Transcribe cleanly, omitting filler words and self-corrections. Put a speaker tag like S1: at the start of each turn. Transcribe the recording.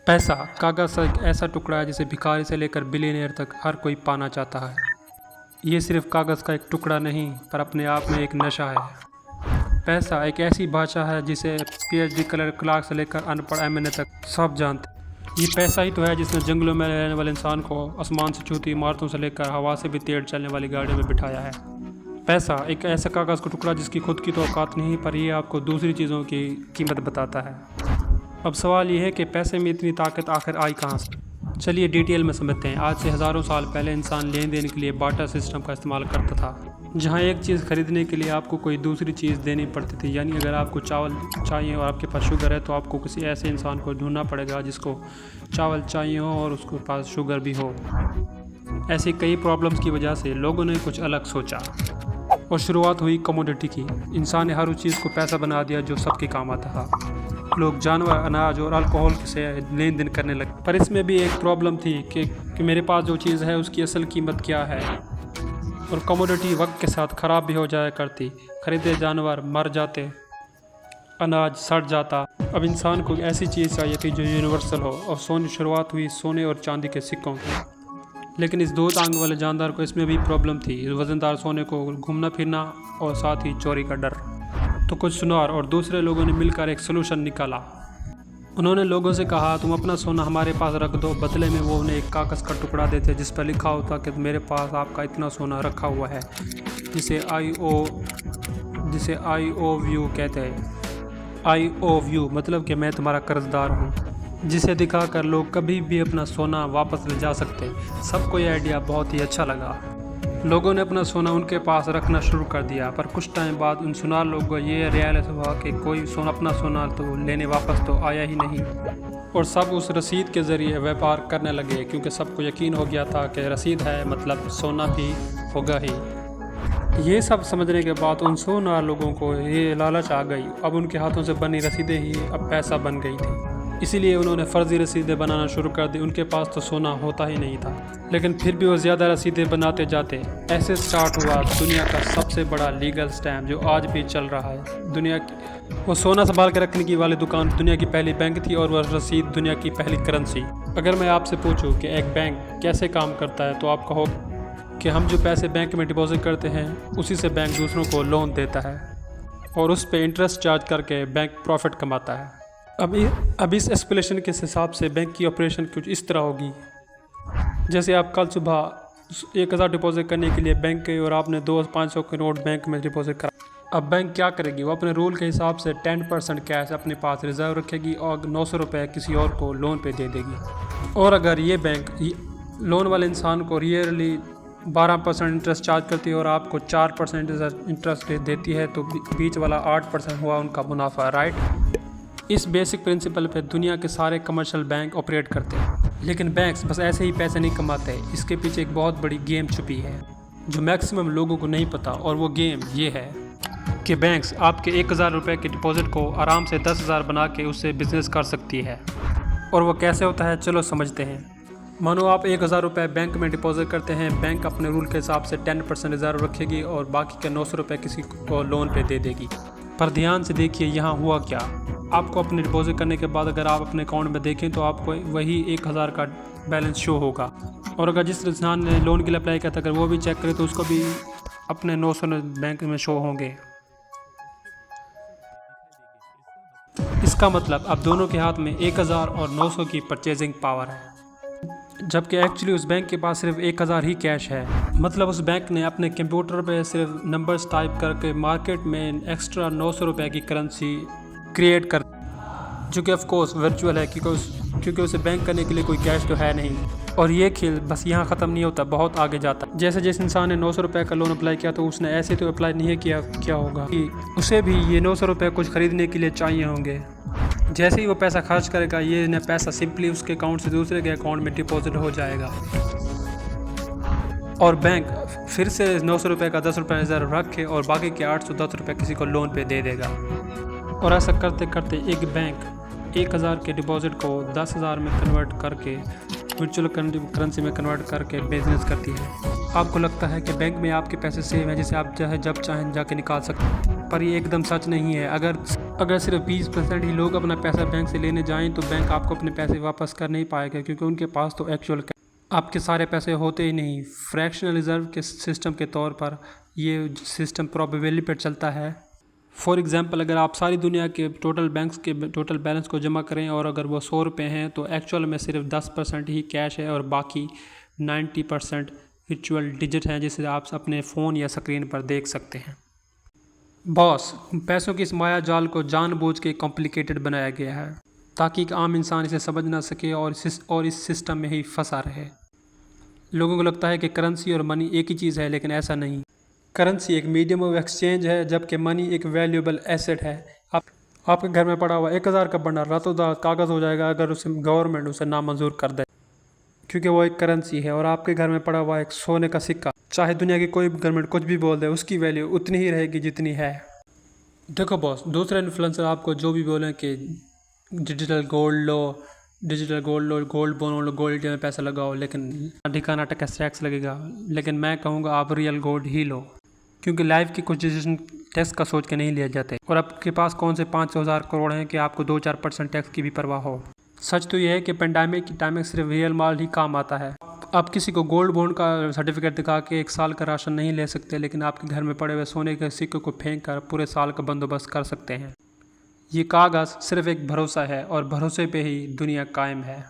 S1: पैसा कागज़ का एक ऐसा टुकड़ा है जिसे भिखारी से लेकर बिलियनियर तक हर कोई पाना चाहता है। ये सिर्फ कागज़ का एक टुकड़ा नहीं पर अपने आप में एक नशा है। पैसा एक ऐसी भाषा है जिसे पीएचडी क्लास से लेकर अनपढ़ एमएनए तक सब जानते हैं। ये पैसा ही तो है जिसने जंगलों में रहने वाले इंसान को आसमान से छूती इमारतों से लेकर हवा से भी तेज चलने वाली गाड़ियों में बिठाया है। पैसा एक ऐसा कागज़ का टुकड़ा जिसकी खुद की तो औकात नहीं पर यह आपको दूसरी चीज़ों की कीमत बताता है। अब सवाल ये है कि पैसे में इतनी ताकत आखिर आई कहाँ से। चलिए डिटेल में समझते हैं। आज से हज़ारों साल पहले इंसान लेन देन के लिए बार्टर सिस्टम का इस्तेमाल करता था, जहाँ एक चीज़ खरीदने के लिए आपको कोई दूसरी चीज़ देनी पड़ती थी। यानी अगर आपको चावल चाहिए और आपके पास शुगर है तो आपको किसी ऐसे इंसान को ढूंढना पड़ेगा जिसको चावल चाहिए हो और उसके पास शुगर भी हो। ऐसी कई प्रॉब्लम्स की वजह से लोगों ने कुछ अलग सोचा और शुरुआत हुई कमोडिटी की। इंसान ने हर उस चीज़ को पैसा बना दिया जो सबके काम आता था। लोग जानवर, अनाज और अल्कोहल से लेन देन करने लगे। पर इसमें भी एक प्रॉब्लम थी कि मेरे पास जो चीज़ है उसकी असल कीमत क्या है। और कमोडिटी वक्त के साथ ख़राब भी हो जाया करती। खरीदे जानवर मर जाते, अनाज सड़ जाता। अब इंसान को ऐसी चीज़ चाहिए थी जो यूनिवर्सल हो और शुरुआत हुई सोने और चांदी के सिक्कों की। लेकिन इस दो टांग वाले जानदार को इसमें भी प्रॉब्लम थी। वज़नदार सोने को घूमना फिरना और साथ ही चोरी का डर। तो कुछ सुनार और दूसरे लोगों ने मिलकर एक सलूशन निकाला। उन्होंने लोगों से कहा तुम अपना सोना हमारे पास रख दो, बदले में वो उन्हें एक कागज़ का टुकड़ा देते जिस पर लिखा होता कि मेरे पास आपका इतना सोना रखा हुआ है, जिसे IOU कहते हैं। IOU मतलब कि मैं तुम्हारा कर्जदार हूँ, जिसे दिखाकर लोग कभी भी अपना सोना वापस ले जा सकते। सबको यह आइडिया बहुत ही अच्छा लगा। लोगों ने अपना सोना उनके पास रखना शुरू कर दिया। पर कुछ टाइम बाद उन सुनार लोगों को ये रियलाइज़ हुआ कि कोई अपना सोना तो लेने वापस तो आया ही नहीं। और सब उस रसीद के ज़रिए व्यापार करने लगे, क्योंकि सबको यकीन हो गया था कि रसीद है मतलब सोना भी होगा ही। ये सब समझने के बाद उन सोनार लोगों को ये लालच आ गई। अब उनके हाथों से बनी रसीदें ही अब पैसा बन गई थी। इसीलिए उन्होंने फ़र्ज़ी रसीदें बनाना शुरू कर दी। उनके पास तो सोना होता ही नहीं था, लेकिन फिर भी वो ज़्यादा रसीदें बनाते जाते। ऐसे स्टार्ट हुआ दुनिया का सबसे बड़ा लीगल स्कैम जो आज भी चल रहा है। वो सोना संभाल के रखने की वाली दुकान दुनिया की पहली बैंक थी और वह रसीद दुनिया की पहली करेंसी। अगर मैं आपसे पूछूं कि एक बैंक कैसे काम करता है तो आप कहो कि हम जो पैसे बैंक में डिपॉजिट करते हैं उसी से बैंक दूसरों को लोन देता है और उस पर इंटरेस्ट चार्ज करके बैंक प्रॉफिट कमाता है। अब इस एक्सप्लेनेशन के हिसाब से बैंक की ऑपरेशन कुछ इस तरह होगी, जैसे आप कल सुबह 1000 डिपॉजिट करने के लिए बैंक गए और आपने 200-500 के नोट बैंक में डिपॉजिट करा। अब बैंक क्या करेगी, वो अपने रूल के हिसाब से 10% कैश अपने पास रिजर्व रखेगी और 900 रुपये किसी और को लोन पे दे देगी। और अगर ये बैंक लोन वाले इंसान को रियली 12% इंटरेस्ट चार्ज करती है और आपको 4% इंटरेस्ट देती है तो बीच वाला 8% हुआ उनका मुनाफा, राइट। इस बेसिक प्रिंसिपल पे दुनिया के सारे कमर्शियल बैंक ऑपरेट करते हैं। लेकिन बैंक्स बस ऐसे ही पैसे नहीं कमाते, इसके पीछे एक बहुत बड़ी गेम छुपी है जो मैक्सिमम लोगों को नहीं पता। और वो गेम ये है कि बैंक्स आपके 1000 रुपये के डिपॉजिट को आराम से 10,000 बना के उससे बिजनेस कर सकती है। और वो कैसे होता है चलो समझते हैं। मानो आप 1000 रुपये बैंक में डिपॉजिट करते हैं। बैंक अपने रूल के हिसाब से 10% रिजर्व रखेगी और बाकी के 900 रुपये किसी को लोन पे दे देगी। पर ध्यान से देखिए यहाँ हुआ क्या। आपको अपने डिपॉजिट करने के बाद अगर आप अपने अकाउंट में देखें तो आपको वही 1000 का बैलेंस शो होगा। और अगर जिस इंसान ने लोन के लिए अप्लाई किया था अगर वो भी चेक करे तो उसको भी अपने 900 बैंक में शो होंगे। इसका मतलब अब दोनों के हाथ में 1000 और 900 की परचेजिंग पावर है, जबकि एक्चुअली उस बैंक के पास सिर्फ 1000 ही कैश है। मतलब उस बैंक ने अपने कंप्यूटर पे सिर्फ नंबर्स टाइप करके मार्केट में एक्स्ट्रा 900 रुपये की करेंसी क्रिएट कर, जो कि ऑफ कोर्स वर्चुअल है क्योंकि उसे बैंक करने के लिए कोई कैश तो है नहीं। और ये खेल बस यहाँ ख़त्म नहीं होता, बहुत आगे जाता। जैसे जिस इंसान ने 900 रुपये का लोन अप्लाई किया तो उसने ऐसे तो अप्लाई नहीं किया, क्या होगा कि उसे भी ये 900 रुपये कुछ ख़रीदने के लिए चाहिए होंगे। जैसे ही वो पैसा खर्च करेगा ये न पैसा सिंपली उसके अकाउंट से दूसरे के अकाउंट में डिपॉजिट हो जाएगा और बैंक फिर से 900 रुपये का 10 रुपये रिजर्व रख के और बाकी के 810 रुपये किसी को लोन पे दे देगा। और ऐसा करते करते एक बैंक 1000 के डिपॉजिट को 10,000 में कन्वर्ट करके वर्चुअल करेंसी में कन्वर्ट करके बिजनेस करती है। आपको लगता है कि बैंक में आपके पैसे सेव हैं जिसे आप चाहे जब चाहें जाके निकाल सकते हैं, पर ये एकदम सच नहीं है। अगर अगर सिर्फ 20% ही लोग अपना पैसा बैंक से लेने जाएं तो बैंक आपको अपने पैसे वापस कर नहीं पाएगा, क्योंकि उनके पास तो एक्चुअल आपके सारे पैसे होते ही नहीं। फ्रैक्शनल रिजर्व के सिस्टम के तौर पर ये सिस्टम प्रोबेबिलिटी पर चलता है। फॉर एग्जांपल, अगर आप सारी दुनिया के टोटल बैंक्स के टोटल बैलेंस को जमा करें और अगर वो 100 रुपये हैं तो एक्चुअल में सिर्फ 10% ही कैश है और बाकी 90% वर्चुअल डिजिट हैं, जिसे आप अपने फ़ोन या स्क्रीन पर देख सकते हैं। बॉस, पैसों की इस माया जाल को जानबूझ के कॉम्प्लिकेटेड बनाया गया है ताकि एक आम इंसान इसे समझ ना सके और इस सिस्टम में ही फंसा रहे। लोगों को लगता है कि करेंसी और मनी एक ही चीज़ है, लेकिन ऐसा नहीं। करेंसी एक मीडियम ऑफ एक्सचेंज है, जबकि मनी एक वैल्यूएबल एसेट है। आपके घर में पड़ा हुआ 1000 का बंडल रातों रात कागज़ हो जाएगा अगर उसे गवर्नमेंट उसे नामंजूर कर दे, क्योंकि वो एक करेंसी है। और आपके घर में पड़ा हुआ एक सोने का सिक्का, चाहे दुनिया की कोई गवर्नमेंट कुछ भी बोल दे, उसकी वैल्यू उतनी ही रहेगी जितनी है। देखो बॉस, दूसरे इन्फ्लुएंसर आपको जो भी बोलें कि डिजिटल गोल्ड लो, गोल्ड बॉन्ड लो, गोल्ड में पैसा लगाओ, लेकिन ठिकाना टैक्स लगेगा। लेकिन मैं कहूँगा आप रियल गोल्ड ही लो, क्योंकि लाइफ की कुछ डिसीजन टैक्स का सोच के नहीं लिए जाते। और आपके पास कौन से 500,000 करोड़ हैं कि आपको 2-4% टैक्स की भी परवाह हो। सच तो यह है कि पेंडेमिक की टाइम में सिर्फ रियल माल ही काम आता है। आप किसी को गोल्ड बॉन्ड का सर्टिफिकेट दिखा के 1 साल का राशन नहीं ले सकते, लेकिन आपके घर में पड़े हुए सोने के सिक्कों को फेंक कर पूरे साल का बंदोबस्त कर सकते हैं। ये कागज़ सिर्फ एक भरोसा है और भरोसे पे ही दुनिया कायम है।